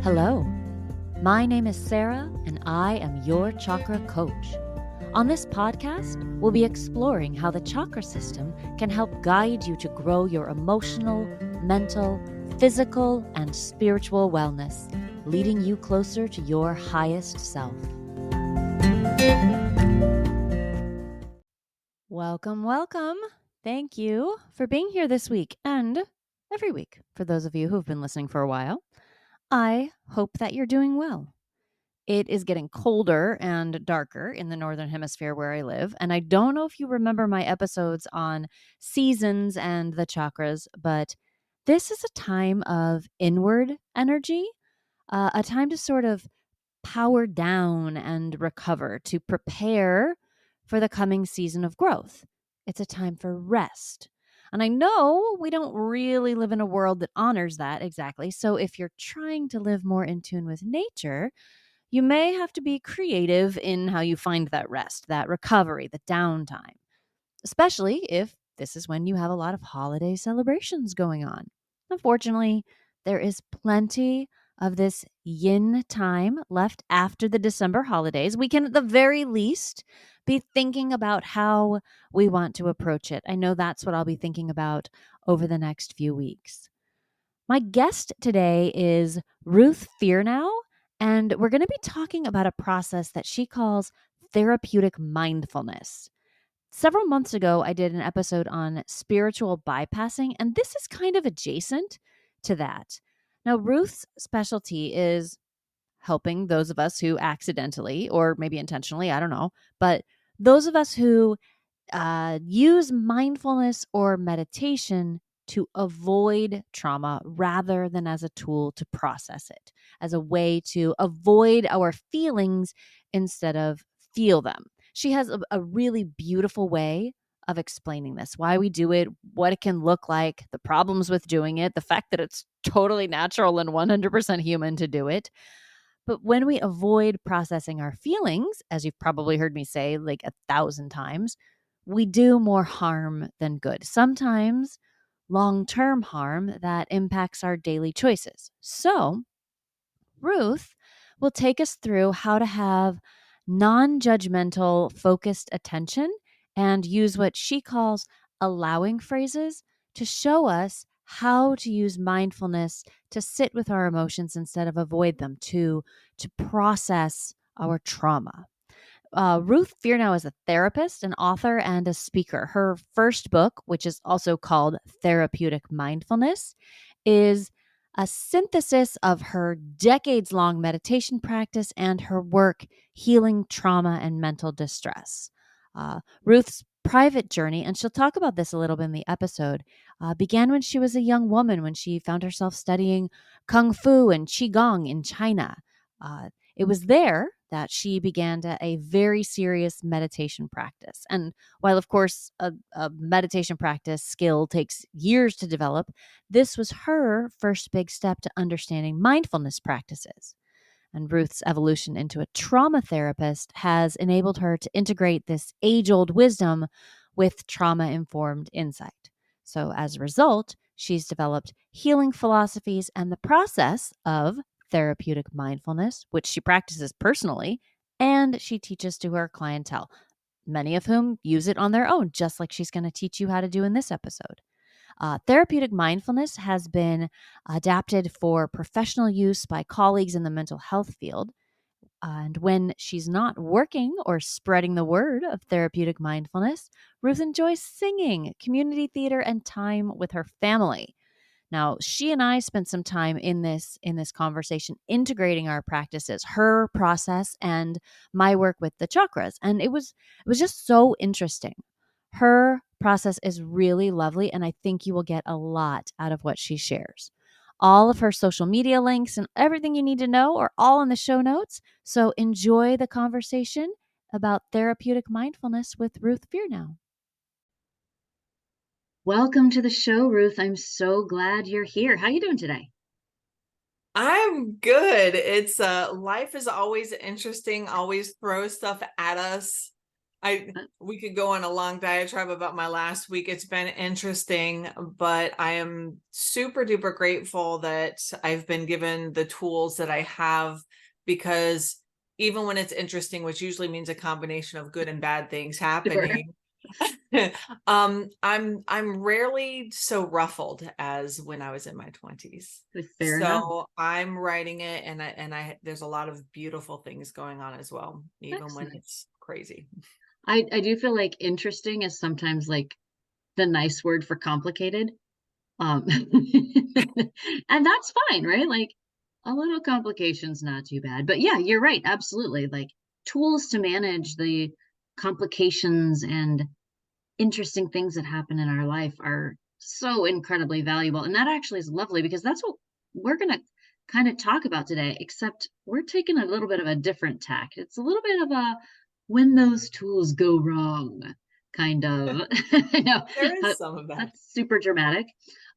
Hello, my name is Sarah, and I am your chakra coach. On this podcast, we'll be exploring how the chakra system can help guide you to grow your emotional, mental, physical, and spiritual wellness, leading you closer to your highest self. Welcome, welcome. Thank you for being here this week and every week for those of you who've been listening for a while. I hope that you're doing well. It is getting colder and darker in the Northern Hemisphere where I live. And I don't know if you remember my episodes on seasons and the chakras, but this is a time of inward energy, a time to sort of power down and recover, to prepare for the coming season of growth. It's a time for rest. And I know we don't really live in a world that honors that exactly. So if you're trying to live more in tune with nature, you may have to be creative in how you find that rest, that recovery, the downtime, especially if this is when you have a lot of holiday celebrations going on. Unfortunately, there is plenty of this yin time left after the December holidays. We can, at the very least, be thinking about how we want to approach it. I know that's what I'll be thinking about over the next few weeks. My guest today is Ruth Fearnow, and we're going to be talking about a process that she calls therapeutic mindfulness. Several months ago, I did an episode on spiritual bypassing, and this is kind of adjacent to that. Now, Ruth's specialty is helping those of us who accidentally, or maybe intentionally, I don't know, but those of us who use mindfulness or meditation to avoid trauma rather than as a tool to process it, as a way to avoid our feelings instead of feel them. She has a really beautiful way of explaining this, why we do it, what it can look like, the problems with doing it, the fact that it's totally natural and 100% human to do it. But when we avoid processing our feelings, as you've probably heard me say like 1,000 times, we do more harm than good. Sometimes long-term harm that impacts our daily choices. So, Ruth will take us through how to have non-judgmental, focused attention and use what she calls allowing phrases to show us how to use mindfulness to sit with our emotions instead of avoid them, to process our trauma. Ruth Fearnow is a therapist, an author, and a speaker. Her first book, which is also called Therapeutic Mindfulness, is a synthesis of her decades long meditation practice and her work healing trauma and mental distress. Ruth's private journey, and she'll talk about this a little bit in the episode, began when she was a young woman, when she found herself studying Kung Fu and Qigong in China. It was there that she began a very serious meditation practice. And while, of course, a meditation practice skill takes years to develop, this was her first big step to understanding mindfulness practices. And Ruth's evolution into a trauma therapist has enabled her to integrate this age-old wisdom with trauma-informed insight. So as a result, she's developed healing philosophies and the process of therapeutic mindfulness, which she practices personally, and she teaches to her clientele, many of whom use it on their own, just like she's going to teach you how to do in this episode. Therapeutic mindfulness has been adapted for professional use by colleagues in the mental health field. And when she's not working or spreading the word of therapeutic mindfulness, Ruth enjoys singing, community theater, and time with her family. Now, she and I spent some time in this conversation integrating our practices, her process and my work with the chakras, and it was just so interesting. Her process is really lovely, and I think you will get a lot out of what she shares. All of her social media links and everything you need to know are all in the show notes, so enjoy the conversation about therapeutic mindfulness with Ruth Fearnow. Welcome to the show, Ruth. I'm so glad you're here. How are you doing today? I'm good. It's life is always interesting, always throws stuff at us. We could go on a long diatribe about my last week. It's been interesting, but I am super duper grateful that I've been given the tools that I have, because even when it's interesting, which usually means a combination of good and bad things Sure. happening, I'm rarely so ruffled as when I was in my 20s. Fair enough. So I'm writing it, and I there's a lot of beautiful things going on as well, even when Excellent. it's crazy. I do feel like interesting is sometimes like the nice word for complicated. And that's fine, right? Like a little complication's not too bad. But yeah, you're right. Absolutely. Like tools to manage the complications and interesting things that happen in our life are so incredibly valuable. And that actually is lovely because that's what we're going to kind of talk about today, except we're taking a little bit of a different tack. It's a little bit of a when those tools go wrong kind of. I know There is some of that. that's super dramatic.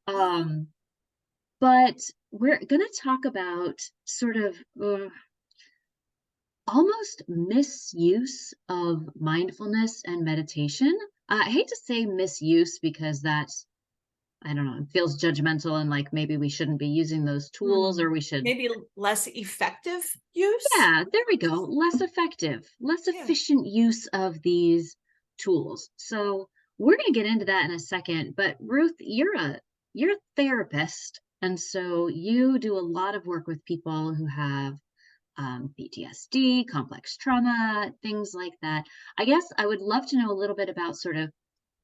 Um, but we're going to talk about sort of almost misuse of mindfulness and meditation. I hate to say misuse because that's, I don't know, it feels judgmental and like maybe we shouldn't be using those tools or we should, Maybe less effective use. yeah, there we go. Less effective, less Yeah. efficient use of these tools. So we're going to get into that in a second. But Ruth, you're a therapist, and so you do a lot of work with people who have PTSD, complex trauma, things like that. I guess I would love to know a little bit about sort of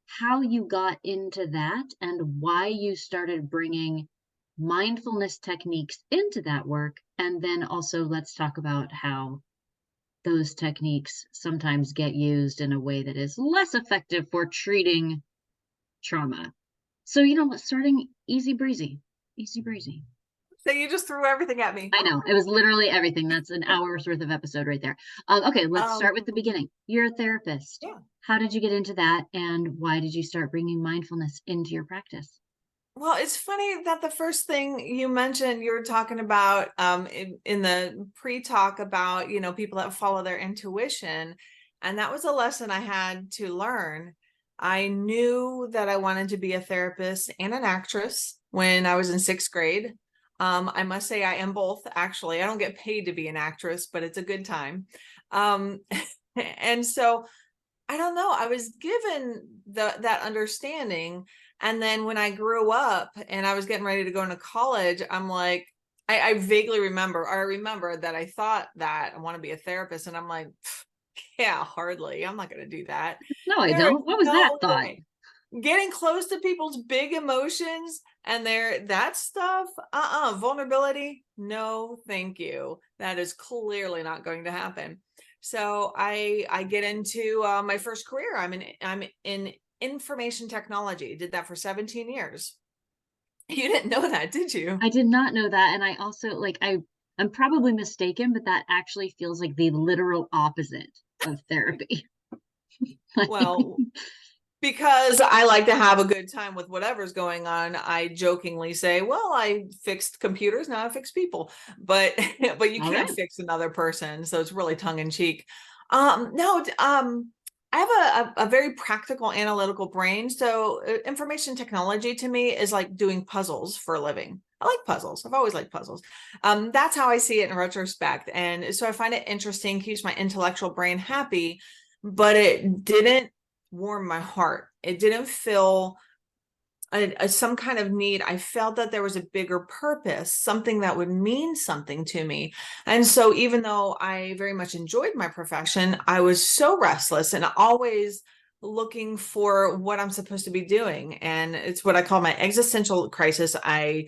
how you got into that and why you started bringing mindfulness techniques into that work. And then also, let's talk about how those techniques sometimes get used in a way that is less effective for treating trauma. So, starting easy breezy, easy breezy. So you just threw everything at me. I know. It was literally everything. That's an hour's worth of episode right there. Okay, let's start with the Um, beginning. You're a therapist. yeah. How did you get into that, and why did you start bringing mindfulness into your practice? Well, it's funny that the first thing you mentioned, you were talking about in the pre-talk about, people that follow their intuition. And that was a lesson I had to learn. I knew that I wanted to be a therapist and an actress when I was in sixth grade. I must say I am both, actually. I don't get paid to be an actress, but it's a good time. Um, and so I don't know. I was given that understanding. And then when I grew up and I was getting ready to go into college, I'm like, I vaguely remember, I remember that I thought that I want to be a therapist. And I'm like, yeah, hardly. I'm not going to do that. No, I There is don't. What was that no thought? way. Getting close to people's big emotions and that stuff, vulnerability, no, thank you. That is clearly not going to happen. So I get into my first career. I'm in information technology. Did that for 17 years. You didn't know that, did you? I did not know that, and I also I'm probably mistaken, but that actually feels like the literal opposite of therapy. Like, Well, because I like to have a good time with whatever's going on, I jokingly say, well, I fixed computers, now I fix people. But but you all can't right. fix another person, so it's really tongue in cheek. No, I have a very practical analytical brain. So information technology to me is like doing puzzles for a living. I like puzzles. I've always liked puzzles. That's how I see it in retrospect. And so I find it interesting, keeps my intellectual brain happy, but it didn't warm my heart. It didn't feel some kind of need. I felt that there was a bigger purpose, something that would mean something to me. And so even though I very much enjoyed my profession, I was so restless and always looking for what I'm supposed to be doing. And it's what I call my existential crisis. I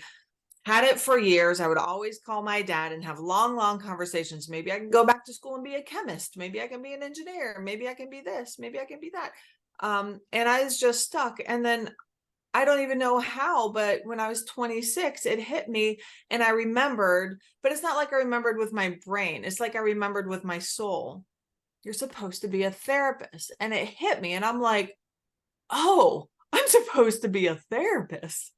had it for years. I would always call my dad and have long, long conversations. Maybe I can go back to school and be a chemist. Maybe I can be an engineer. Maybe I can be this. Maybe I can be that. And I was just stuck. And then I don't even know how, but when I was 26, it hit me and I remembered, but it's not like I remembered with my brain. It's like I remembered with my soul. You're supposed to be a therapist. And it hit me. And I'm like, oh, I'm supposed to be a therapist.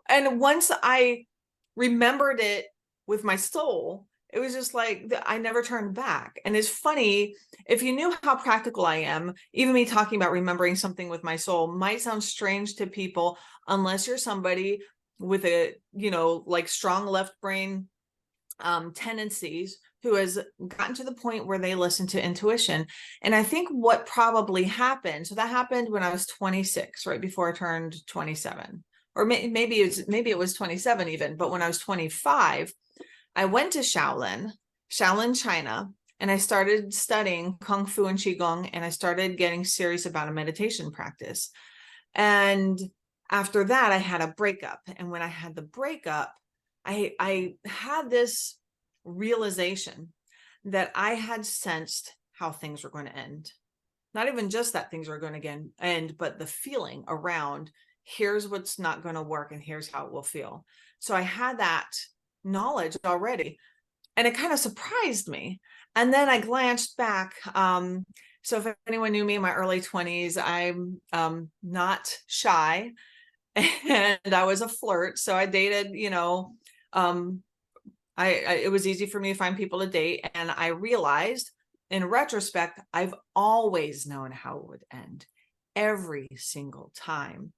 And once I remembered it with my soul, it was just like I never turned back. And it's funny, if you knew how practical I am, even me talking about remembering something with my soul might sound strange to people unless you're somebody with a, like strong left brain tendencies who has gotten to the point where they listen to intuition. And I think what probably happened, so that happened when I was 26, right before I turned 27, or maybe it was 27 even, but when I was 25, I went to Shaolin, China, and I started studying Kung Fu and Qigong, and I started getting serious about a meditation practice. And after that, I had a breakup. And when I had the breakup, I had this realization that I had sensed how things were going to end. Not even just that things were going to end, but the feeling around here's what's not going to work and here's how it will feel. So I had that knowledge already, and it kind of surprised me. And then I glanced back. So if anyone knew me in my early 20s, I'm not shy, and I was a flirt. So I dated, it was easy for me to find people to date. And I realized in retrospect, I've always known how it would end every single time.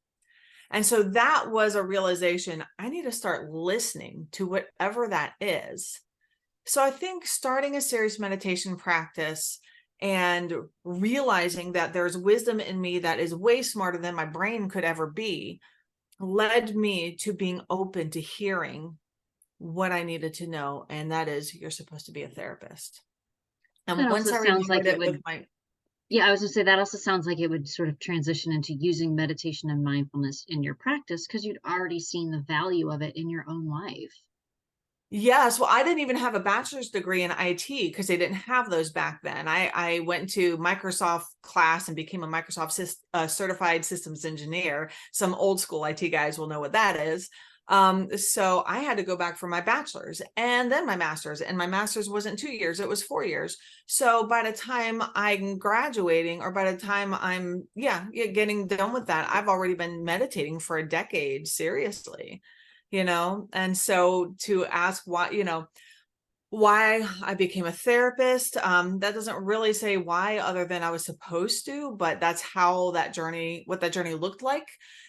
And so that was a realization. I need to start listening to whatever that is. So I think starting a serious meditation practice and realizing that there's wisdom in me that is way smarter than my brain could ever be led me to being open to hearing what I needed to know. And that is, you're supposed to be a therapist. And That once also I sounds like remembered it it with would, my, yeah, I was gonna say that also sounds like it would sort of transition into using meditation and mindfulness in your practice because you'd already seen the value of it in your own life. yes, well, I didn't even have a bachelor's degree in IT because they didn't have those back then. I went to Microsoft class and became a Microsoft certified systems engineer. Some old school IT guys will know what that is. So I had to go back for my bachelor's and then my master's, and my master's wasn't 2 years, it was 4 years. So by the time I'm graduating, or by the time I'm, getting done with that, I've already been meditating for a decade, seriously. And so to ask why I became a therapist, that doesn't really say why, other than I was supposed to, but that's how what that journey looked like.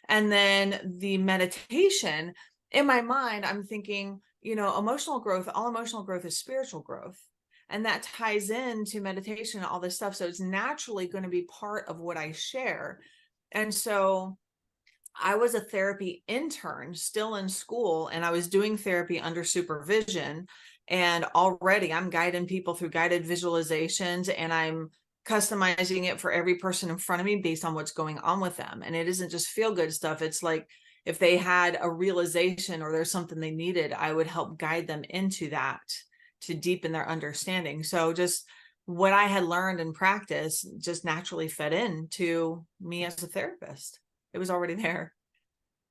And then the meditation, in my mind, I'm thinking, emotional growth, all emotional growth is spiritual growth. And that ties into meditation and all this stuff. So it's naturally going to be part of what I share. And so I was a therapy intern still in school, and I was doing therapy under supervision. And already I'm guiding people through guided visualizations, and I'm customizing it for every person in front of me based on what's going on with them. And it isn't just feel good stuff. It's like if they had a realization or there's something they needed, I would help guide them into that to deepen their understanding. So just what I had learned in practice just naturally fed into me as a therapist. It was already there.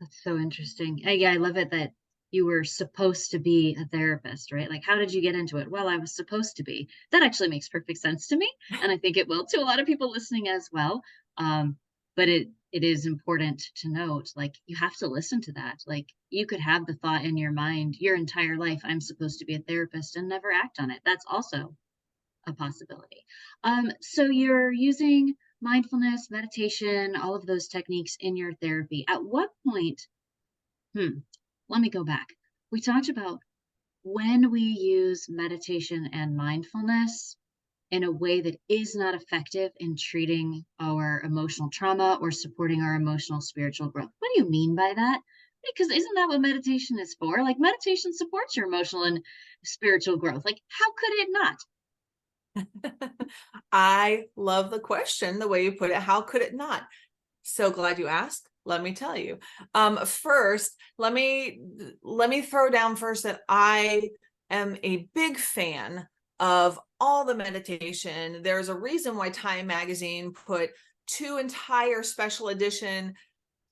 That's so interesting. Yeah, I love it that you were supposed to be a therapist, right? Like, how did you get into it? Well, I was supposed to be. That actually makes perfect sense to me, and I think it will to a lot of people listening as well. But it is important to note, like, you have to listen to that. Like, you could have the thought in your mind your entire life, I'm supposed to be a therapist, and never act on it. That's also a possibility. So you're using mindfulness, meditation, all of those techniques in your therapy. At what point, hmm, let me go back. We talked about when we use meditation and mindfulness in a way that is not effective in treating our emotional trauma or supporting our emotional spiritual growth. What do you mean by that? Because isn't that what meditation is for? Like, meditation supports your emotional and spiritual growth. Like, how could it not? I love the question, the way you put it. How could it not? So glad you asked. Let me tell you. First, let me throw down first that I am a big fan of all the meditation. There's a reason why Time Magazine put two entire special edition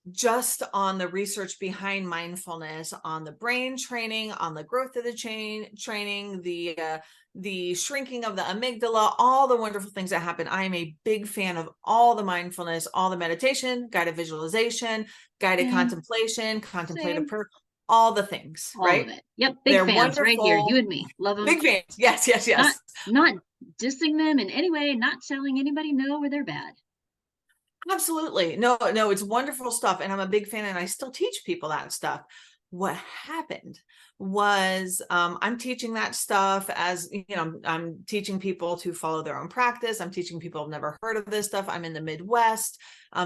just on the research behind mindfulness, on the brain training, on the growth of the chain training, the shrinking of the amygdala, all the wonderful things that happen. I am a big fan of all the mindfulness, all the meditation, guided visualization, guided Same, contemplation, contemplative same. prayer, all the things, All of right? it. Yep. Big They're fans right here. You wonderful. and me. Love them. Big fans. Yes, yes, Not, yes. not dissing them in any way, not telling anybody no or they're bad. Absolutely. No, no, it's wonderful stuff. And I'm a big fan and I still teach people that stuff. What happened was I'm teaching that stuff as, I'm teaching people to follow their own practice. I'm teaching people who've never heard of this stuff. I'm in the Midwest.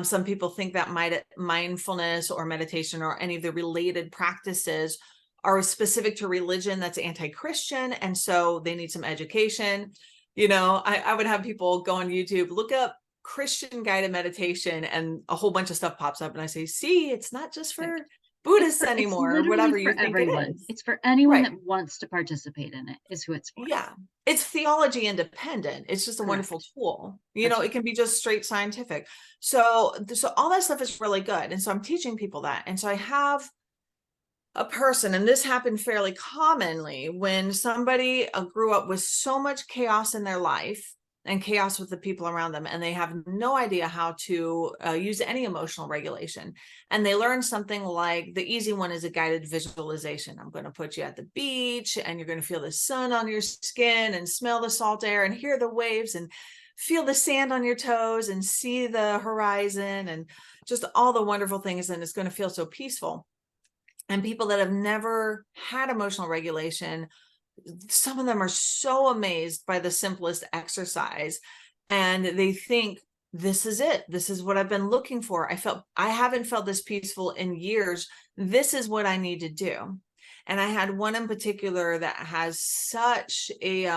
Some people think that mindfulness or meditation or any of the related practices are specific to religion that's anti-Christian. And so they need some education. I would have people go on YouTube, look up Christian guided meditation, and a whole bunch of stuff pops up. And I say, see, it's not just for Buddhists anymore, or literally whatever for you think everyone. it is. It's for anyone Right. that wants to participate in it is who it's for. Yeah. It's theology independent. It's just a wonderful tool. It can be just straight scientific. So all that stuff is really good. And so I'm teaching people that. And so I have a person, and this happened fairly commonly when somebody grew up with so much chaos in their life and chaos with the people around them, and they have no idea how to use any emotional regulation. And they learn something like, the easy one is a guided visualization. I'm going to put you at the beach and you're going to feel the sun on your skin and smell the salt air and hear the waves and feel the sand on your toes and see the horizon and just all the wonderful things. And it's going to feel so peaceful. And people that have never had emotional regulation, some of them are so amazed by the simplest exercise, and they think, this is it. This is what I've been looking for. I haven't felt this peaceful in years. This is what I need to do. And I had one in particular that has such a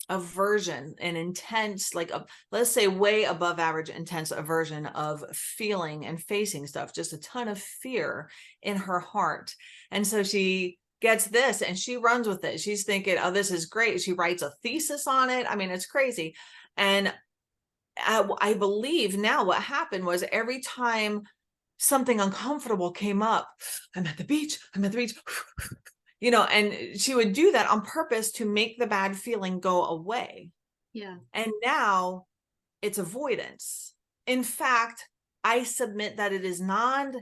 aversion, an intense, like let's say way above average intense aversion of feeling and facing stuff, just a ton of fear in her heart. And so she gets this and she runs with it. She's thinking, oh, this is great. She writes a thesis on it. I mean, it's crazy. And I believe now what happened was, every time something uncomfortable came up, I'm at the beach, and she would do that on purpose to make the bad feeling go away. Yeah. And now it's avoidance. In fact, I submit that it is not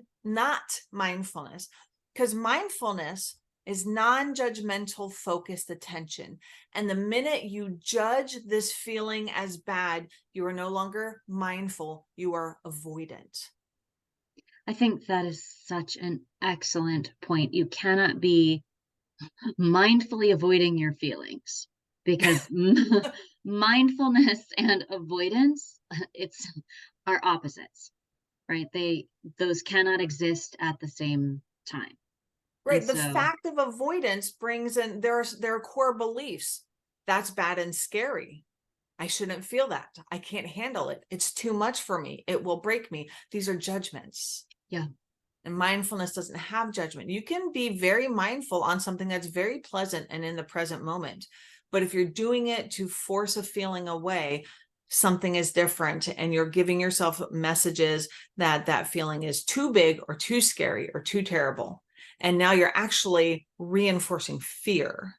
mindfulness, because mindfulness is non-judgmental focused attention. And the minute you judge this feeling as bad, you are no longer mindful, you are avoidant. I think that is such an excellent point. You cannot be mindfully avoiding your feelings, because mindfulness and avoidance, it's are opposites, right? Those cannot exist at the same time. Right. And The so, fact of avoidance brings in, there are core beliefs. That's bad and scary. I shouldn't feel that. I can't handle it. It's too much for me. It will break me. These are judgments. yeah. And mindfulness doesn't have judgment. You can be very mindful on something that's very pleasant and in the present moment. But if you're doing it to force a feeling away, something is different, and you're giving yourself messages that that feeling is too big or too scary or too terrible. And now you're actually reinforcing fear.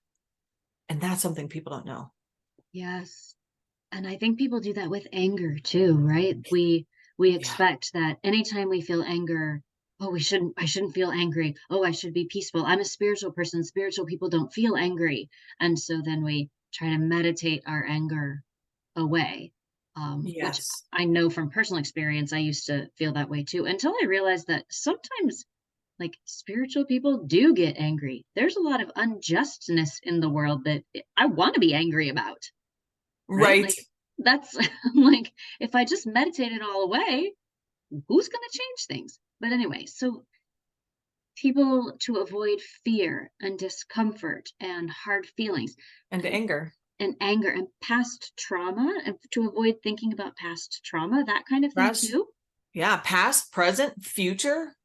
And that's something people don't know. Yes. And I think people do that with anger too, right? We expect that anytime we feel anger, oh, I shouldn't feel angry. Oh, I should be peaceful. I'm a spiritual person. Spiritual people don't feel angry. And so then we try to meditate our anger away. Which Yes. I know from personal experience, I used to feel that way too, until I realized that sometimes, like, spiritual people do get angry. There's a lot of unjustness in the world that I want to be angry about, right? Right. Like, that's like, if I just meditate it all away, who's going to change things? But anyway, so people, to avoid fear and discomfort and hard feelings And anger. and anger and past trauma, and to avoid thinking about past trauma, that kind of thing Yes. too. Yeah. Past, present, future.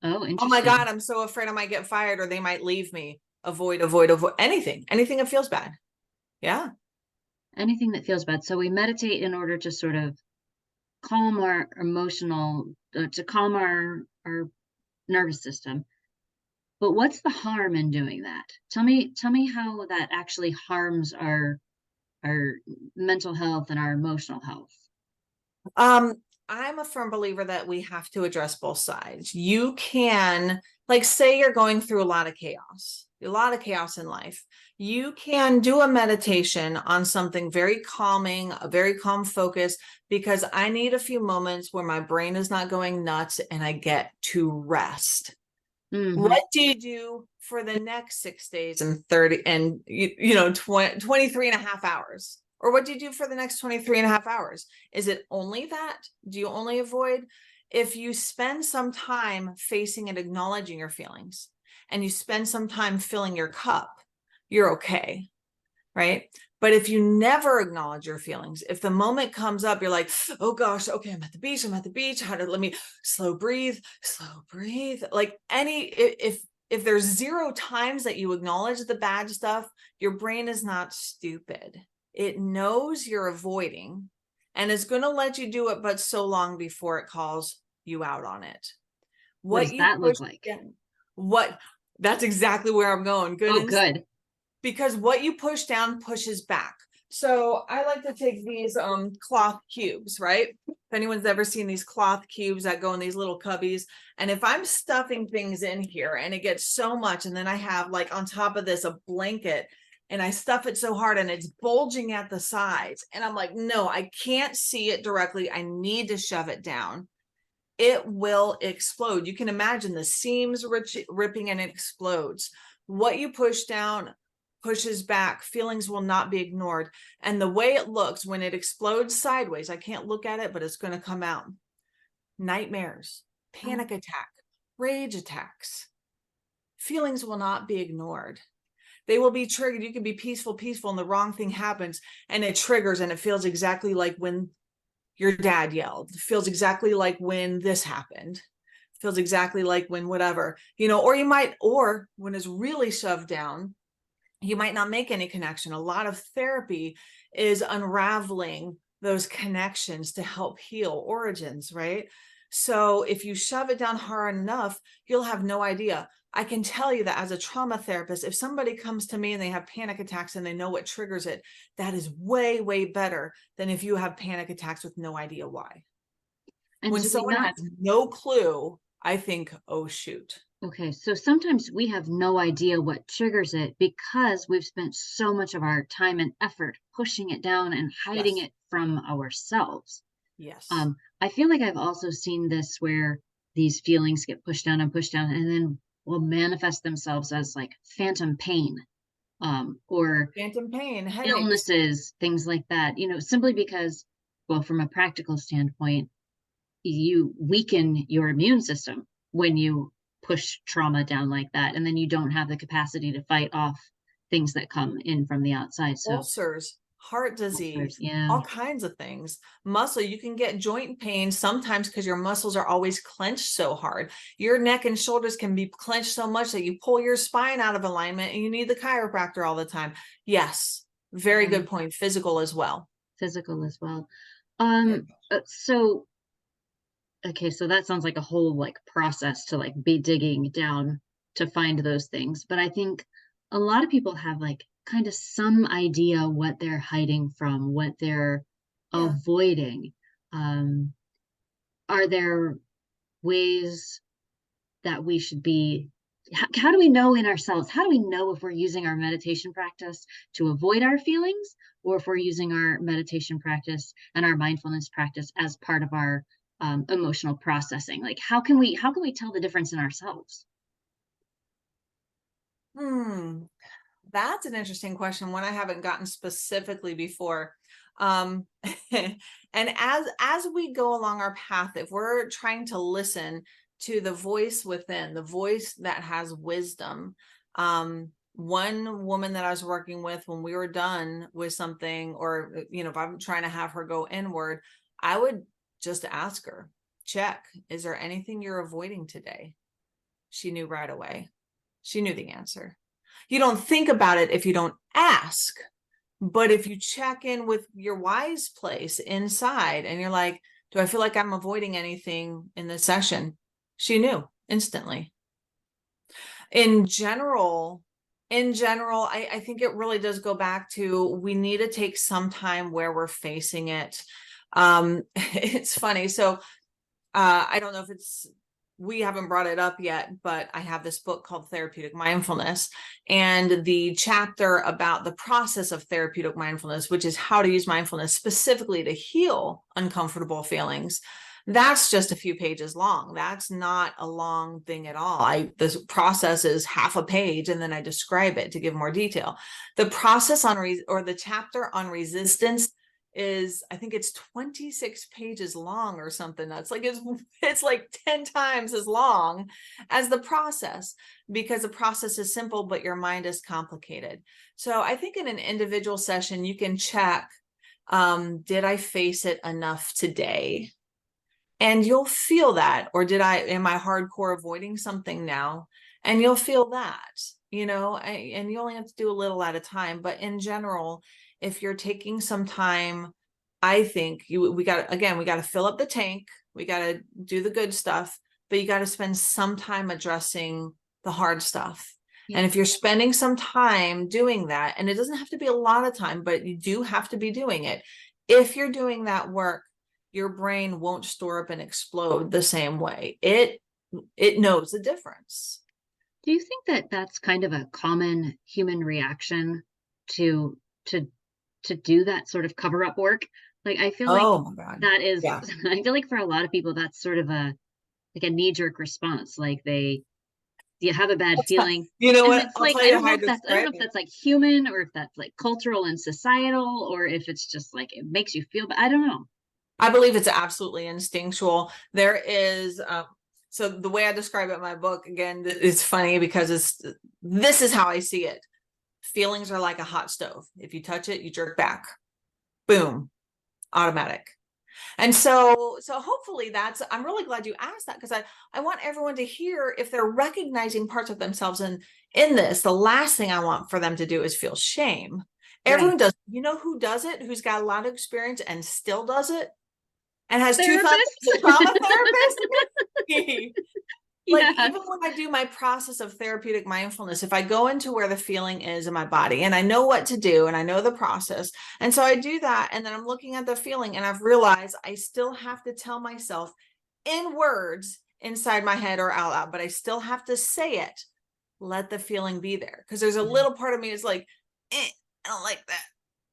Oh, Oh my God, interesting. I'm so afraid I might get fired or they might leave me. Avoid anything that feels bad. Yeah. Anything that feels bad. So we meditate in order to sort of calm our emotional, to calm our nervous system. But what's the harm in doing that? Tell me how that actually harms our mental health and our emotional health. I'm a firm believer that we have to address both sides. You can Like, say you're going through a lot of chaos in life. You can do a meditation on something very calming, a very calm focus, because I need a few moments where my brain is not going nuts and I get to rest. Mm-hmm. What do you do for the next 6 days and 30 and 23 and a half hours? Or what do you do for the next 23 and a half hours? Is it only that? Do you only avoid? If you spend some time facing and acknowledging your feelings, and you spend some time filling your cup, you're okay, right? But if you never acknowledge your feelings, if the moment comes up, you're like, oh gosh, okay, I'm at the beach. Let me slow breathe. Like if there's 0 times that you acknowledge the bad stuff, your brain is not stupid. It knows you're avoiding and is going to let you do it, but so long before it calls you out on it. What does that look like? That's exactly where I'm going. Good. Oh, good. Because what you push down pushes back. So I like to take these cloth cubes, right? If anyone's ever seen these cloth cubes that go in these little cubbies, and if I'm stuffing things in here and it gets so much, and then I have like on top of this a blanket, and I stuff it so hard and it's bulging at the sides, and I'm like, no, I can't see it directly. I need to shove it down. It will explode. You can imagine the seams ripping and it explodes. What you push down pushes back. Feelings will not be ignored. And the way it looks when it explodes sideways, I can't look at it, but it's going to come out. Nightmares, panic attack, rage attacks. Feelings will not be ignored. They will be triggered. You can be peaceful, and the wrong thing happens and it triggers, and it feels exactly like when your dad yelled. It feels exactly like when this happened. It feels exactly like when whatever, or when it's really shoved down, you might not make any connection. A lot of therapy is unraveling those connections to help heal origins, right? So if you shove it down hard enough, you'll have no idea. I can tell you that as a trauma therapist, if somebody comes to me and they have panic attacks and they know what triggers it, that is way, way better than if you have panic attacks with no idea why. And when someone has no clue, I think, oh, shoot. Okay, so sometimes we have no idea what triggers it because we've spent so much of our time and effort pushing it down and hiding it from ourselves. Yes. I feel like I've also seen this where these feelings get pushed down and then will manifest themselves as like phantom pain, or phantom pain, headaches, illnesses, things like that, simply because, well, from a practical standpoint, you weaken your immune system when you push trauma down like that, and then you don't have the capacity to fight off things that come in from the outside. So ulcers, heart disease, yeah, all kinds of things. Muscle, you can get joint pain sometimes because your muscles are always clenched so hard. Your neck and shoulders can be clenched so much that you pull your spine out of alignment and you need the chiropractor all the time. Yes, very good point. Physical as well. So okay, so that sounds like a whole like process to like be digging down to find those things. But I think a lot of people have like kind of some idea what they're hiding from, what they're avoiding. Are there ways that we should be? How do we know in ourselves? How do we know if we're using our meditation practice to avoid our feelings, or if we're using our meditation practice and our mindfulness practice as part of our emotional processing? Like, how can we tell the difference in ourselves? That's an interesting question, one I haven't gotten specifically before. And as we go along our path, if we're trying to listen to the voice within, the voice that has wisdom, one woman that I was working with, when we were done with something, or if I'm trying to have her go inward, I would just ask her, check, is there anything you're avoiding today? She knew right away. She knew the answer. You don't think about it if you don't ask. But if you check in with your wise place inside and you're like, do I feel like I'm avoiding anything in this session? She knew instantly. In general, I think it really does go back to, we need to take some time where we're facing it. It's funny. So I don't know if it's we haven't brought it up yet, but I have this book called Therapeutic Mindfulness, and the chapter about the process of therapeutic mindfulness, which is how to use mindfulness specifically to heal uncomfortable feelings. That's just a few pages long. That's not a long thing at all. This process is half a page, and then I describe it to give more detail. The process on the chapter on resistance is, I think it's 26 pages long or something. That's like, it's like 10 times as long as the process, because the process is simple, but your mind is complicated. So I think in an individual session, you can check, did I face it enough today? And you'll feel that. Or am I hardcore avoiding something now? And you'll feel that, and you only have to do a little at a time. But in general, if you're taking some time, I think we got to fill up the tank. We got to do the good stuff, but you got to spend some time addressing the hard stuff. Yeah. And if you're spending some time doing that, and it doesn't have to be a lot of time, but you do have to be doing it. If you're doing that work, your brain won't store up and explode the same way. It knows the difference. Do you think that that's kind of a common human reaction to do that sort of cover up work? Like, I feel my God. That is, yeah. I feel like for a lot of people, that's sort of a knee jerk response. Like you have a bad feeling. You know what? It's like, I don't know if that's like human, or if that's like cultural and societal, or if it's just like, it makes you feel bad. I don't know. I believe it's absolutely instinctual. There is, so the way I describe it in my book, again, it's funny because this is how I see it. Feelings are like a hot stove. If you touch it, you jerk back. Boom, automatic. And so hopefully I'm really glad you asked that, because I want everyone to hear, if they're recognizing parts of themselves in this, the last thing I want for them to do is feel shame. Everyone does. You know who does it? Who's got a lot of experience and still does it? And has two thumbs, trauma therapist. Even when I do my process of therapeutic mindfulness, if I go into where the feeling is in my body and I know what to do and I know the process, and so I do that, and then I'm looking at the feeling and I've realized I still have to tell myself in words inside my head or out loud, but I still have to say it. Let the feeling be there, because there's a little part of me is like, I don't like that,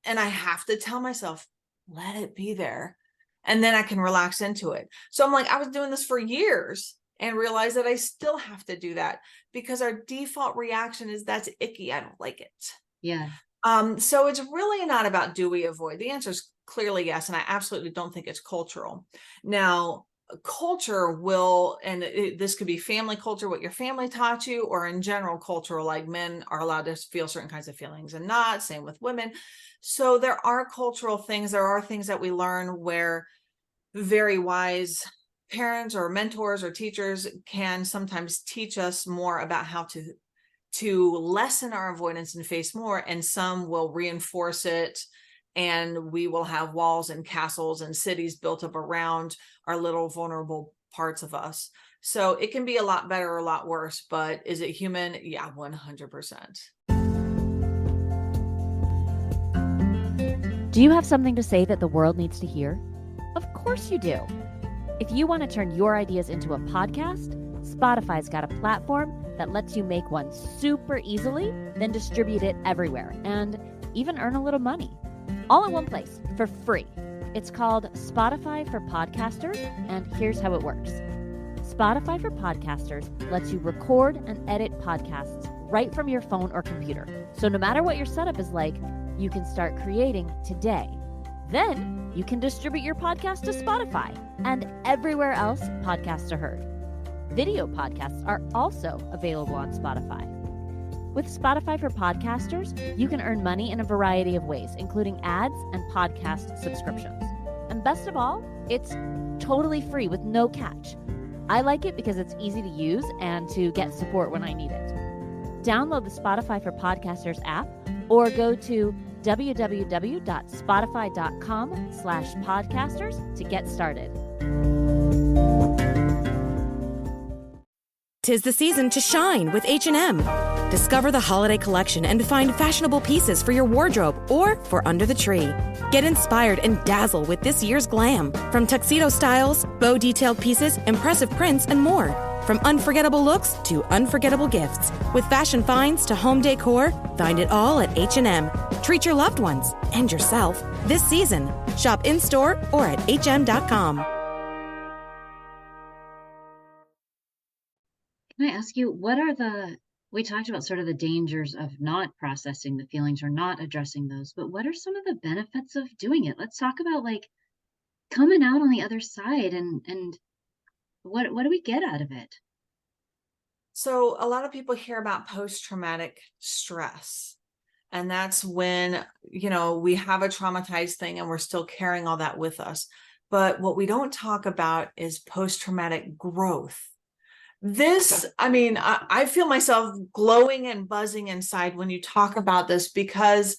and I have to tell myself, let it be there. And then I can relax into it. So I'm like, I was doing this for years and realized that I still have to do that, because our default reaction is, that's icky. I don't like it. Yeah. So it's really not about, do we avoid? The answer is clearly yes. And I absolutely don't think it's cultural. Now, culture will, and this could be family culture, what your family taught you, or in general cultural, like men are allowed to feel certain kinds of feelings and not, same with women. So there are cultural things. There are things that we learn where very wise parents or mentors or teachers can sometimes teach us more about how to lessen our avoidance and face more, and some will reinforce it, and we will have walls and castles and cities built up around our little vulnerable parts of us. So it can be a lot better or a lot worse, but is it human? Yeah, 100%. Do you have something to say that the world needs to hear? Of course you do. If you want to turn your ideas into a podcast, Spotify's got a platform that lets you make one super easily, then distribute it everywhere, and even earn a little money. All in one place, for free. It's called Spotify for Podcasters, and here's how it works. Spotify for Podcasters lets you record and edit podcasts right from your phone or computer. So no matter what your setup is like, you can start creating today. Then you can distribute your podcast to Spotify and everywhere else podcasts are heard. Video podcasts are also available on Spotify. With Spotify for Podcasters, you can earn money in a variety of ways, including ads and podcast subscriptions. And best of all, it's totally free with no catch. I like it because it's easy to use and to get support when I need it. Download the Spotify for Podcasters app or go to www.spotify.com/podcasters to get started. 'Tis the season to shine with H&M. Discover the holiday collection and find fashionable pieces for your wardrobe or for under the tree. Get inspired and dazzle with this year's glam. From tuxedo styles, bow detailed pieces, impressive prints, and more. From unforgettable looks to unforgettable gifts. With fashion finds to home decor, find it all at H&M. Treat your loved ones and yourself this season. Shop in-store or at hm.com. Can I ask you, we talked about sort of the dangers of not processing the feelings or not addressing those, but what are some of the benefits of doing it? Let's talk about like coming out on the other side and what do we get out of it? So a lot of people hear about post-traumatic stress. And that's when, we have a traumatized thing and we're still carrying all that with us. But what we don't talk about is post-traumatic growth. I feel myself glowing and buzzing inside when you talk about this, because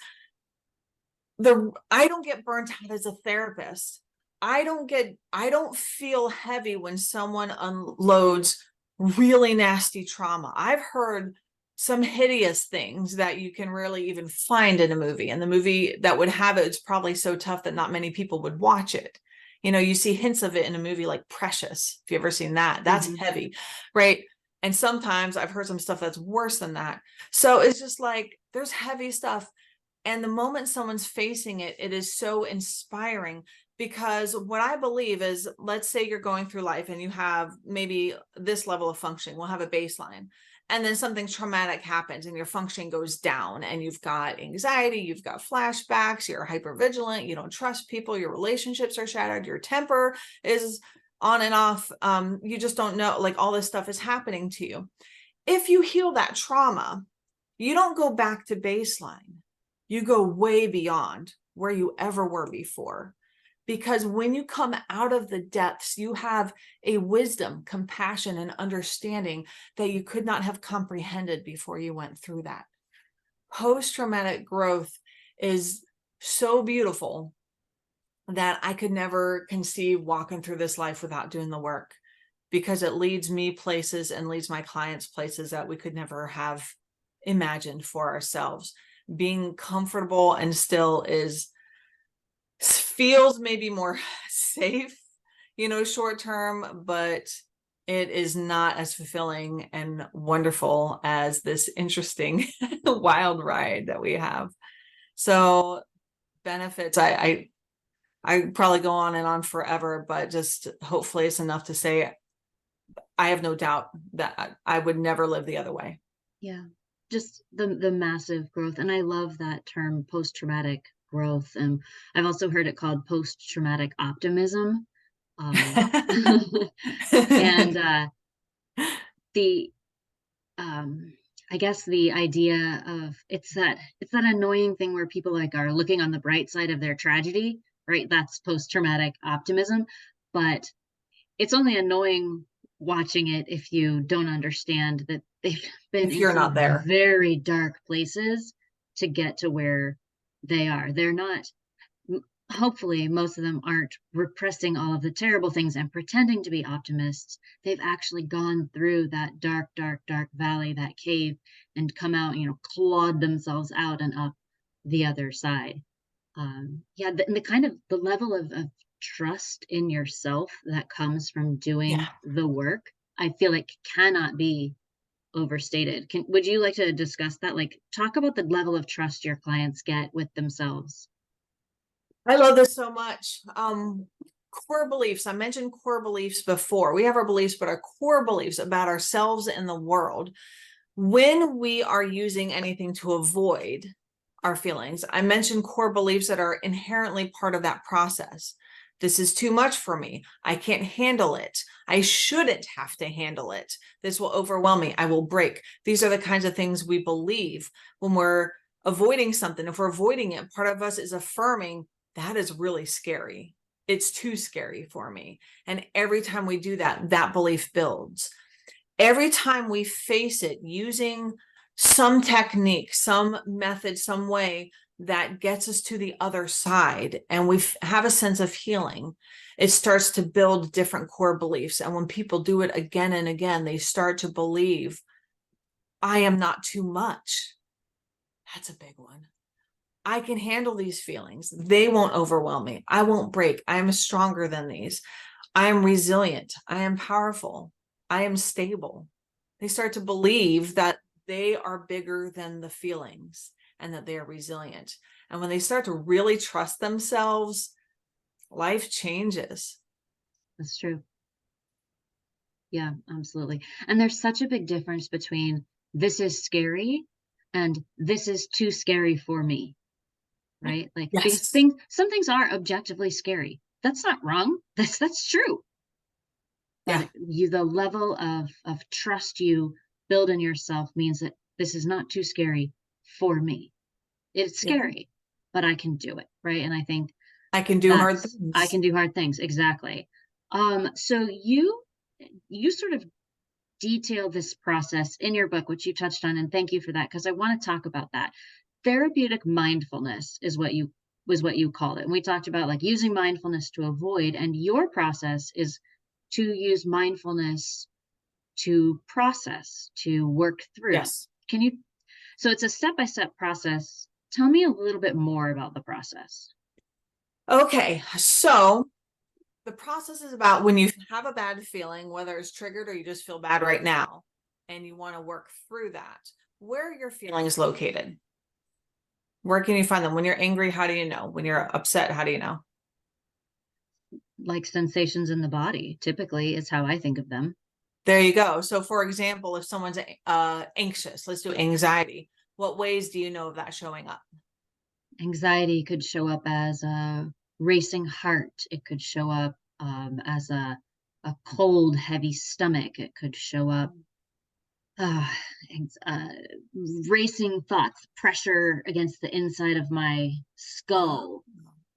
I don't get burnt out as a therapist. I don't feel heavy when someone unloads really nasty trauma. I've heard some hideous things that you can rarely even find in a movie. And the movie that would have it's probably so tough that not many people would watch it. You see hints of it in a movie like Precious. If you've ever seen that, that's heavy, right? And sometimes I've heard some stuff that's worse than that. So it's just like, there's heavy stuff. And the moment someone's facing it, it is so inspiring, because what I believe is, let's say you're going through life and you have maybe this level of functioning, we'll have a baseline. And then something traumatic happens and your functioning goes down and you've got anxiety, you've got flashbacks, you're hypervigilant, you don't trust people, your relationships are shattered, your temper is on and off. You just don't know, like all this stuff is happening to you. If you heal that trauma, you don't go back to baseline. You go way beyond where you ever were before. Because when you come out of the depths, you have a wisdom, compassion, and understanding that you could not have comprehended before you went through that. Post-traumatic growth is so beautiful that I could never conceive walking through this life without doing the work, because it leads me places and leads my clients places that we could never have imagined for ourselves. Being comfortable and still feels maybe more safe, short term, but it is not as fulfilling and wonderful as this interesting wild ride that we have. So benefits, I probably go on and on forever, but just hopefully it's enough to say I have no doubt that I would never live the other way. Yeah, just the massive growth. And I love that term, post-traumatic growth. And I've also heard it called post-traumatic optimism. And the I guess the idea of it's that annoying thing where people like are looking on the bright side of their tragedy, right? That's post-traumatic optimism. But it's only annoying watching it if you don't understand that they've been if you're not there, very dark places to get to where they are. They're not, hopefully most of them aren't repressing all of the terrible things and pretending to be optimists. They've actually gone through that dark valley, that cave, and come out, clawed themselves out and up the other side. The level of trust in yourself that comes from doing the work, I feel like cannot be overstated. Would you like to discuss that? Like, talk about the level of trust your clients get with themselves. I love this so much. Core beliefs. I mentioned core beliefs before. We have our beliefs, but our core beliefs about ourselves and the world. When we are using anything to avoid our feelings, I mentioned core beliefs that are inherently part of that process. This is too much for me. I can't handle it. I shouldn't have to handle it. This will overwhelm me. I will break. These are the kinds of things we believe when we're avoiding something. If we're avoiding it, part of us is affirming that is really scary. It's too scary for me. And every time we do that, that belief builds. Every time we face it using some technique, some method, some way that gets us to the other side, and we have a sense of healing, it starts to build different core beliefs. And when people do it again and again, they start to believe, I am not too much. That's a big one. I can handle these feelings. They won't overwhelm me. I won't break. I am stronger than these. I am resilient. I am powerful. I am stable. They start to believe that they are bigger than the feelings and that they are resilient. And when they start to really trust themselves, life changes. That's true. Yeah, absolutely. And there's such a big difference between this is scary and this is too scary for me, right? Like, because Yes. some things are objectively scary. That's not wrong. That's true. Yeah. But the level of trust you build in yourself means that this is not too scary for me. It's Yeah. scary, but I can do it, right? And I think I can do hard I things. can do hard things, exactly. So you sort of detail this process in your book, which you touched on, and thank you for that, because I want to talk about that. Therapeutic mindfulness is what you called it. And we talked about like using mindfulness to avoid, and your process is to use mindfulness to process, to work through. Yes. Can you So it's a step-by-step process. Tell me a little bit more about the process. Okay. So the process is about when you have a bad feeling, whether it's triggered or you just feel bad right now, and you want to work through that. Where are your feelings located? Where can you find them? When you're angry, how do you know? When you're upset, how do you know? Like sensations in the body, typically, is how I think of them. There you go. So for example, if someone's anxious, let's do anxiety. What ways do you know of that showing up? Anxiety could show up as a racing heart. It could show up as a cold, heavy stomach. It could show up uh, uh, racing thoughts, pressure against the inside of my Oh, skull,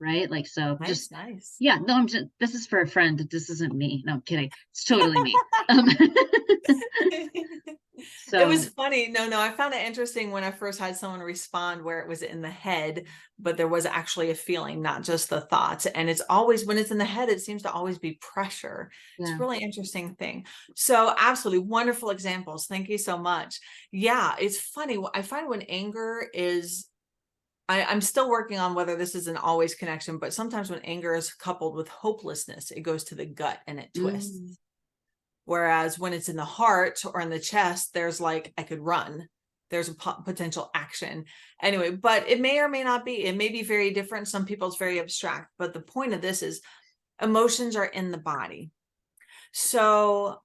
right? Like, so nice, just, nice. yeah, no, this is for a friend. This isn't me. No, I'm kidding. It's totally me. It was So funny. No, I found it interesting when I first had someone respond where it was in the head, but there was actually a feeling, not just the thoughts. And it's always when it's in the head, it seems to always be pressure. It's a yeah, really interesting thing. So absolutely wonderful examples. Thank you so much. Yeah, it's funny. I find when anger is I'm still working on whether this is an always connection, but sometimes when anger is coupled with hopelessness, it goes to the gut and it twists. mm, Whereas when it's in the heart or in the chest, there's like, I could run. There's a potential action. Anyway, but it may or may not be. It may be very different. Some people it's very abstract. But the point of this is emotions are in the body. So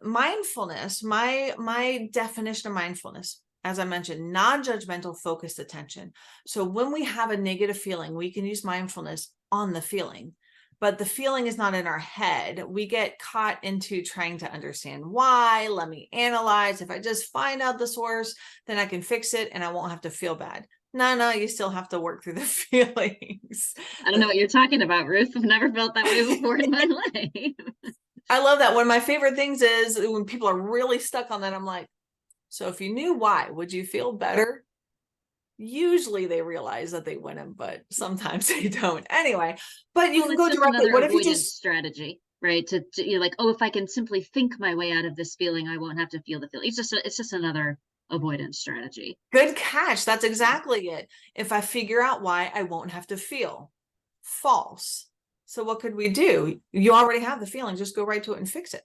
mindfulness, my definition of mindfulness, as I mentioned, non-judgmental focused attention. So when we have a negative feeling, we can use mindfulness on the feeling, but the feeling is not in our head. We get caught into trying to understand why. Let me analyze. If I just find out the source, then I can fix it and I won't have to feel bad. No, you still have to work through the feelings. I don't know what you're talking about, Ruth. I've never felt that way before in my life. I love that. One of my favorite things is when people are really stuck on that, I'm like, so if you knew why, would you feel better? Usually they realize that they wouldn't, but sometimes they don't. Anyway, but you Well, can it's go just directly. another What if you avoidance just, strategy, right? You're like, oh, if I can simply think my way out of this feeling, I won't have to feel the feeling. It's just another avoidance strategy. good catch. That's exactly it. If I figure out why, I won't have to feel. False. So what could we do? You already have the feeling, just go right to it and fix it.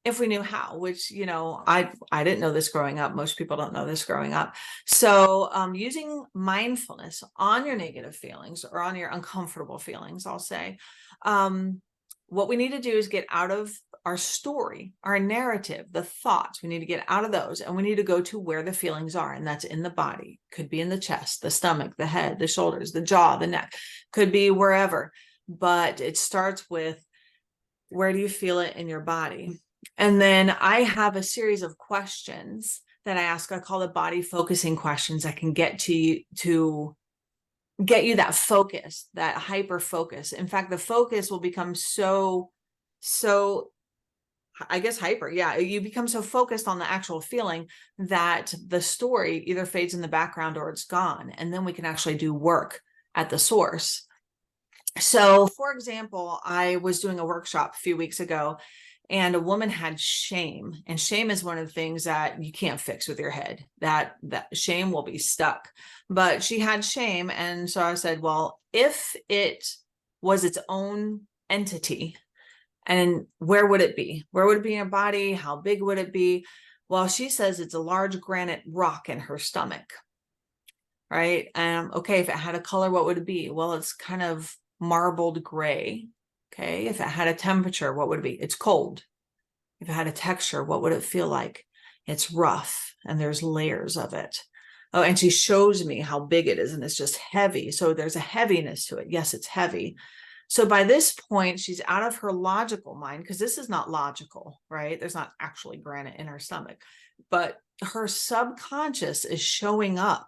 If we knew how, which, I didn't know this growing up. Most people don't know this growing up. So using mindfulness on your negative feelings or on your uncomfortable feelings, I'll say, what we need to do is get out of our story, our narrative, the thoughts. We need to get out of those and we need to go to where the feelings are. And that's in the body. Could be in the chest, the stomach, the head, the shoulders, the jaw, the neck, could be wherever. But it starts with, where do you feel it in your body? And then I have a series of questions that I ask. I call the body focusing questions that can get to get you that focus, that hyper focus. In fact, the focus will become so, I guess, hyper. Yeah. You become so focused on the actual feeling that the story either fades in the background or it's gone. And then we can actually do work at the source. So, for example, I was doing a workshop a few weeks ago and a woman had shame, and shame is one of the things that you can't fix with your head. That shame will be stuck. But she had shame, and so I said, well, if it was its own entity, And where would it be? Where would it be in her body? How big would it be? Well, she says it's a large granite rock in her stomach, right? Okay, if it had a color, what would it be? Well, it's kind of marbled gray. Okay, if it had a temperature, what would it be? It's cold. If it had a texture, what would it feel like? It's rough and there's layers of it. Oh, and she shows me how big it is, and it's just heavy. So there's a heaviness to it. Yes, it's heavy. So by this point, she's out of her logical mind, because this is not logical, right? There's not actually granite in her stomach, but her subconscious is showing up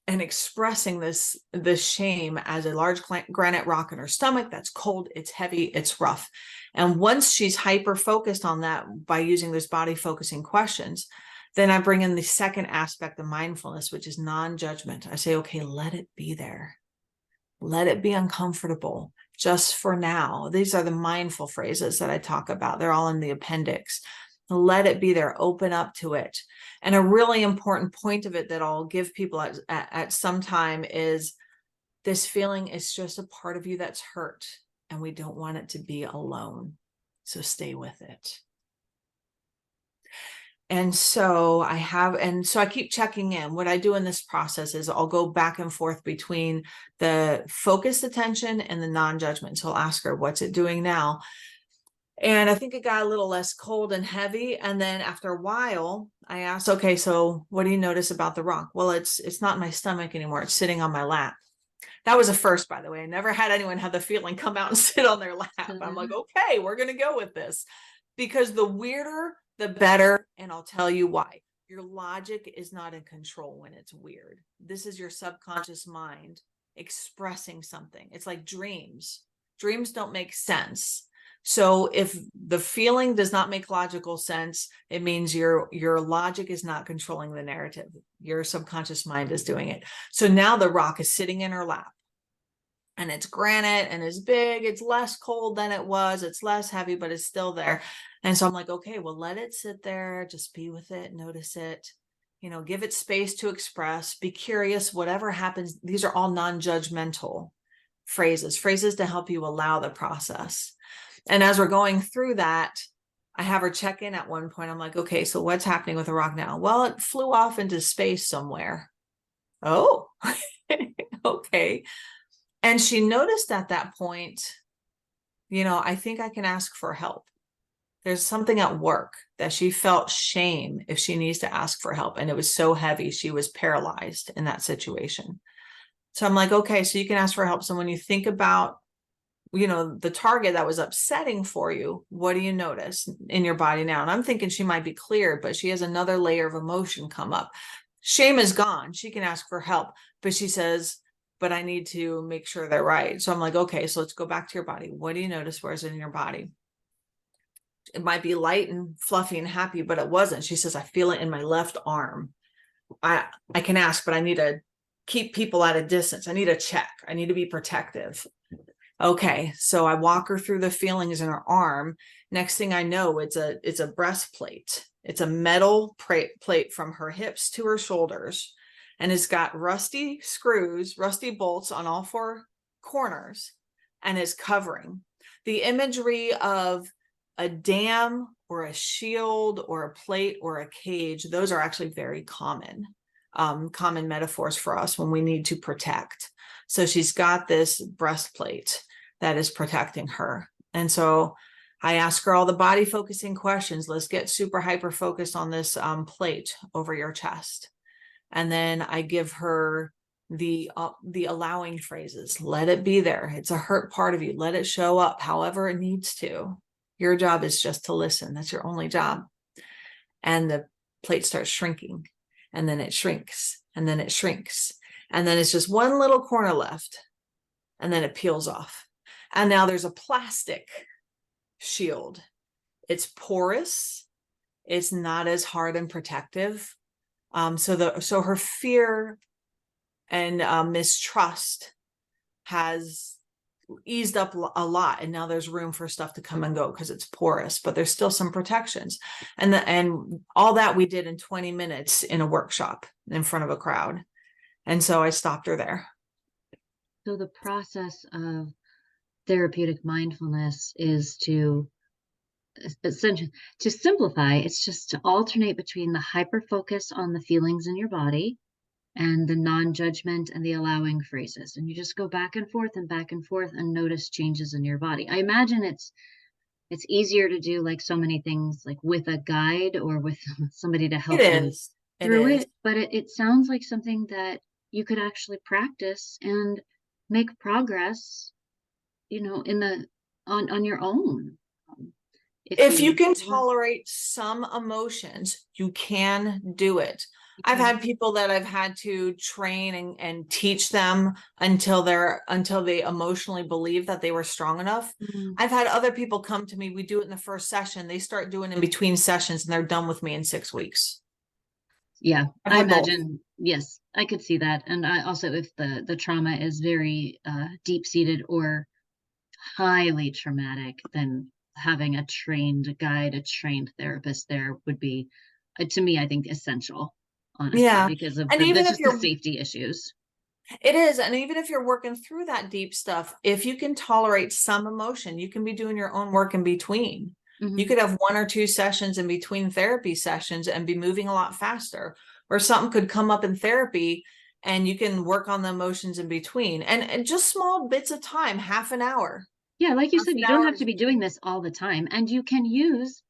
and expressing this shame as a large granite rock in her stomach that's cold, it's heavy, it's rough. And once she's hyper focused on that by using those body focusing questions, then I bring in the second aspect of mindfulness, which is non-judgment. I say, okay, let it be there. Let it be uncomfortable just for now. These are the mindful phrases that I talk about. They're all in the appendix. Let it be there. Open up to it. And a really important point of it that I'll give people at some time is this feeling is just a part of you that's hurt, and we don't want it to be alone. So stay with it. And so I keep checking in. What I do in this process is I'll go back and forth between the focused attention and the non-judgment. So I'll ask her, what's it doing now? And I think it got a little less cold and heavy. And then after a while, I asked, okay, so what do you notice about the rock? Well, it's not in my stomach anymore. It's sitting on my lap. That was a first, by the way. I never had anyone have the feeling come out and sit on their lap. I'm like, okay, we're going to go with this, because the weirder, the better. And I'll tell you why. Your logic is not in control when it's weird. This is your subconscious mind expressing something. It's like dreams. Dreams don't make sense. So if the feeling does not make logical sense, it means your logic is not controlling the narrative. Your subconscious mind is doing it. So now the rock is sitting in her lap, and it's granite and it's big. It's less cold than it was. It's less heavy, but it's still there. And so I'm like, okay, well, let it sit there. Just be with it. Notice it. Give it space to express. Be curious. Whatever happens. These are all non-judgmental phrases to help you allow the process. And as we're going through that, I have her check in at one point. I'm like, okay, so what's happening with the rock now? Well, it flew off into space somewhere. Oh, okay. And she noticed at that point, I think I can ask for help. There's something at work that she felt shame if she needs to ask for help. And it was so heavy, she was paralyzed in that situation. So I'm like, okay, so you can ask for help. So when you think about, the target that was upsetting for you, what do you notice in your body now? And I'm thinking she might be cleared, but she has another layer of emotion come up. Shame is gone. She can ask for help, but she says, but I need to make sure they're right. So I'm like, okay, so let's go back to your body. What do you notice? Where is it in your body? It might be light and fluffy and happy, but it wasn't. She says, I feel it in my left arm. I can ask, but I need to keep people at a distance. I need a check. I need to be protective. Okay, so I walk her through the feelings in her arm. Next thing I know, it's a breastplate. It's a metal plate from her hips to her shoulders. And it's got rusty screws, rusty bolts on all four corners, and is covering. The imagery of a dam or a shield or a plate or a cage, those are actually very common metaphors for us when we need to protect. So she's got this breastplate that is protecting her. And so I ask her all the body focusing questions. Let's get super hyper focused on this plate over your chest. And then I give her the allowing phrases. Let it be there. It's a hurt part of you. Let it show up however it needs to. Your job is just to listen. That's your only job. And the plate starts shrinking, and then it shrinks, and then it shrinks. And then it's just one little corner left, and then it peels off. And now there's a plastic shield. It's porous. It's not as hard and protective. So her fear and mistrust has eased up a lot, and now there's room for stuff to come and go because it's porous, but there's still some protections. And all that we did in 20 minutes in a workshop in front of a crowd. And so I stopped her there. So the process of therapeutic mindfulness is to essentially, to simplify, it's just to alternate between the hyper focus on the feelings in your body and the non-judgment and the allowing phrases. And you just go back and forth and back and forth and notice changes in your body. I imagine it's easier to do like so many things like with a guide or with somebody to It help you is. It through is. it, but it sounds like something that you could actually practice and make progress, in the on your own. If If you you can tolerate some emotions, you can do it. I've had people that I've had to train and teach them until they emotionally believe that they were strong enough. Mhm. I've had other people come to me, we do it in the first session, they start doing in between sessions and they're done with me in 6 weeks. Yeah, I've I had both. imagine, yes, I could see that. And I also, if the trauma is very deep-seated or highly traumatic, then having a trained guide, a trained therapist there would be, to me, I think essential, honestly, Yeah. because of And the even if just the you're safety issues. It is. And even if you're working through that deep stuff, if you can tolerate some emotion, you can be doing your own work in between. You Mhm. could have 1 or 2 sessions in between therapy sessions and be moving a lot faster. Or something could come up in therapy and you can work on the emotions in between. And just small bits of time, half an hour. Yeah, like you Half said, an you don't hour have is to be doing this all the time. And you can use,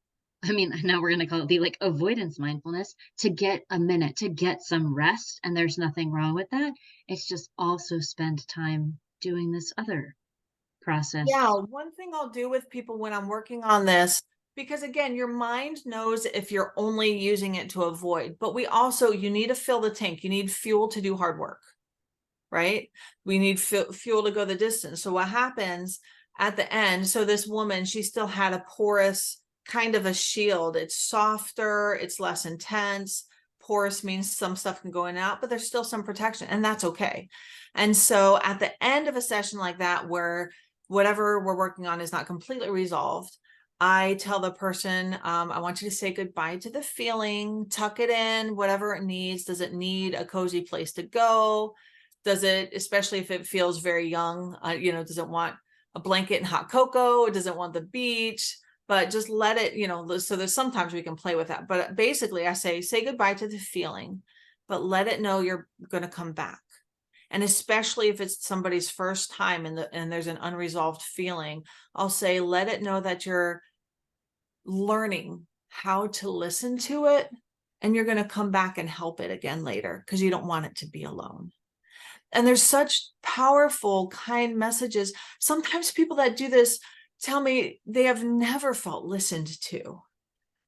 I mean, now we're going to call it the like avoidance mindfulness to get a minute, to get some rest. And there's nothing wrong with that. It's just also spend time doing this other Yeah, process. one thing I'll do with people when I'm working on this, because again, your mind knows if you're only using it to avoid, but you need to fill the tank. You need fuel to do hard work, right? We need fuel to go the distance. So what happens at the end? So this woman, she still had a porous kind of a shield. It's softer, it's less intense. Porous means some stuff can go in and out, but there's still some protection, and that's okay. And so at the end of a session like that, where whatever we're working on is not completely resolved, I tell the person, I want you to say goodbye to the feeling, tuck it in, whatever it needs. Does it need a cozy place to go? Does it, especially if it feels very young, does it want a blanket and hot cocoa? Does it want the beach? But just let it, so there's sometimes we can play with that. But basically I say goodbye to the feeling, but let it know you're going to come back. And especially if it's somebody's first time and there's an unresolved feeling, I'll say, let it know that you're learning how to listen to it and you're going to come back and help it again later because you don't want it to be alone. And there's such powerful, kind messages. Sometimes people that do this tell me they have never felt listened to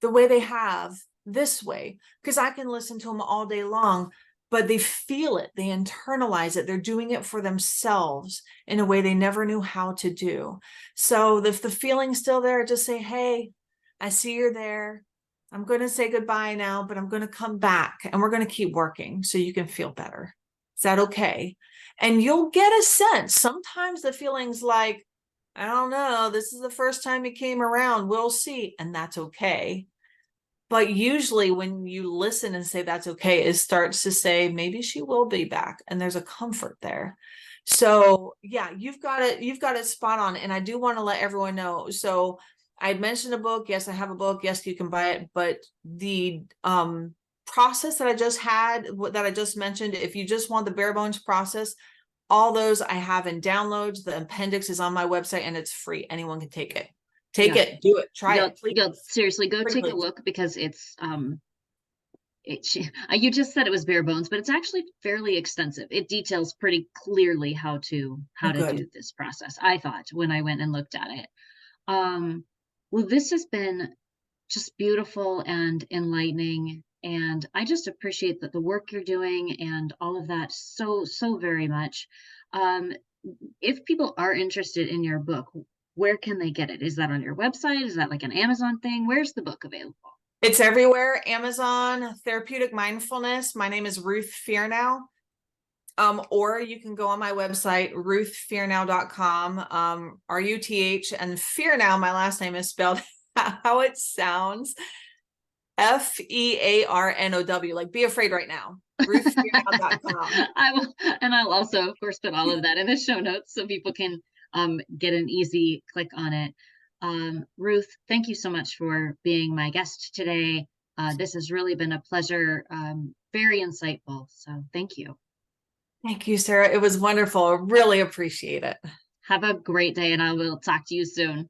the way they have this way, because I can listen to them all day long, but they feel it, they internalize it, they're doing it for themselves in a way they never knew how to do. So if the feeling's still there, just say, hey, I see you're there. I'm going to say goodbye now, but I'm going to come back and we're going to keep working so you can feel better. Is that okay? And you'll get a sense. Sometimes the feeling's like, I don't know, this is the first time you came around, we'll see. And that's okay. But usually when you listen and say that's okay, it starts to say, maybe she will be back. And there's a comfort there. So yeah, you've got it spot on. And I do want to let everyone know. So I mentioned a book. Yes, I have a book. Yes, you can buy it. But the process that I just mentioned, if you just want the bare bones process, all those I have in downloads. The appendix is on my website and it's free. Anyone can take it. Take Yeah. it, do it, try it, please. You'll seriously go Pretty take a please. look because it's you just said it was bare bones, but it's actually fairly extensive. It details pretty clearly how to Good. do this process, I thought, when I went and looked at it. Well, this has been just beautiful and enlightening, and I just appreciate that the work you're doing and all of that so very much. Um, if people are interested in your book, where can they get it? Is that on your website? Is that like an Amazon thing? Where's the book available? It's everywhere. Amazon, Therapeutic Mindfulness. My name is Ruth Fearnow. Or you can go on my website, ruthfearnow.com, RUTH, and Fearnow, my last name is spelled how it sounds, FEARNOW, like be afraid right now, ruthfearnow.com. I will, and I'll also, of course, put all of that in the show notes so people can get an easy click on it. Ruth, thank you so much for being my guest today. This has really been a pleasure, very insightful. So thank you. Thank you, Sarah. It was wonderful. I really appreciate it. Have a great day, and I will talk to you soon.